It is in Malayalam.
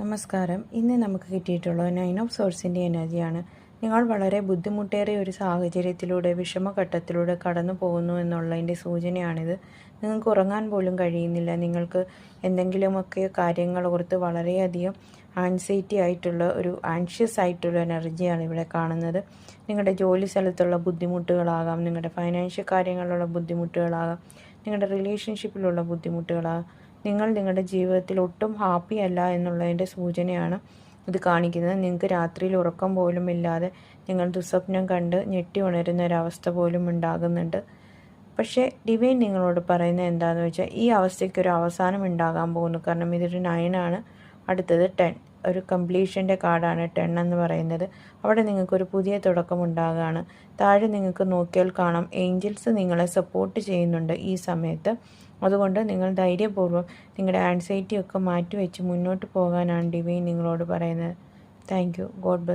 നമസ്കാരം. ഇന്ന് നമുക്ക് കിട്ടിയിട്ടുള്ളത് 9 ഓഫ് സോഴ്സിൻ്റെ എനർജിയാണ്. നിങ്ങൾ വളരെ ബുദ്ധിമുട്ടേറിയ ഒരു സാഹചര്യത്തിലൂടെ വിഷമഘട്ടത്തിലൂടെ കടന്നു പോകുന്നു എന്നുള്ളതിൻ്റെ സൂചനയാണിത്. നിങ്ങൾക്ക് ഉറങ്ങാൻ പോലും കഴിയുന്നില്ല. നിങ്ങൾക്ക് എന്തെങ്കിലുമൊക്കെ കാര്യങ്ങൾ ഓർത്ത് വളരെയധികം ആൻഷ്യസ് ആയിട്ടുള്ള എനർജിയാണ് ഇവിടെ കാണുന്നത്. നിങ്ങളുടെ ജോലി സ്ഥലത്തുള്ള ബുദ്ധിമുട്ടുകളാകാം, നിങ്ങളുടെ ഫൈനാൻഷ്യൽ കാര്യങ്ങളിലുള്ള ബുദ്ധിമുട്ടുകളാകാം, നിങ്ങളുടെ റിലേഷൻഷിപ്പിലുള്ള ബുദ്ധിമുട്ടുകളാകാം. നിങ്ങൾ നിങ്ങളുടെ ജീവിതത്തിൽ ഒട്ടും ഹാപ്പി അല്ല എന്നുള്ളതിൻ്റെ സൂചനയാണ് ഇത് കാണിക്കുന്നത്. നിങ്ങൾക്ക് രാത്രിയിൽ ഉറക്കം പോലും ഇല്ലാതെ നിങ്ങൾ ദുസ്വപ്നം കണ്ട് ഞെട്ടി ഉണരുന്ന ഒരവസ്ഥ പോലും ഉണ്ടാകുന്നുണ്ട്. പക്ഷേ ഡിവൈൻ നിങ്ങളോട് പറയുന്നത് എന്താണെന്ന് വെച്ചാൽ ഈ അവസ്ഥയ്ക്ക് ഒരു അവസാനം ഉണ്ടാകാൻ പോകുന്നു. കാരണം ഇതൊരു 9 ആണ്. അടുത്തത് 10, ഒരു കംപ്ലീഷൻ്റെ കാർഡാണ് 10 എന്ന് പറയുന്നത്. അവിടെ നിങ്ങൾക്കൊരു പുതിയ തുടക്കം ഉണ്ടാകുകയാണ്. താഴെ നിങ്ങൾക്ക് നോക്കിയാൽ കാണാം, ഏഞ്ചൽസ് നിങ്ങളെ സപ്പോർട്ട് ചെയ്യുന്നുണ്ട് ഈ സമയത്ത്. അതുകൊണ്ട് നിങ്ങൾ ധൈര്യപൂർവ്വം നിങ്ങളുടെ ആൻസൈറ്റി ഒക്കെ മാറ്റിവെച്ച് മുന്നോട്ട് പോകാനാണ് ഡിവൈൻ നിങ്ങളോട് പറയുന്നത്. Thank you. God bless.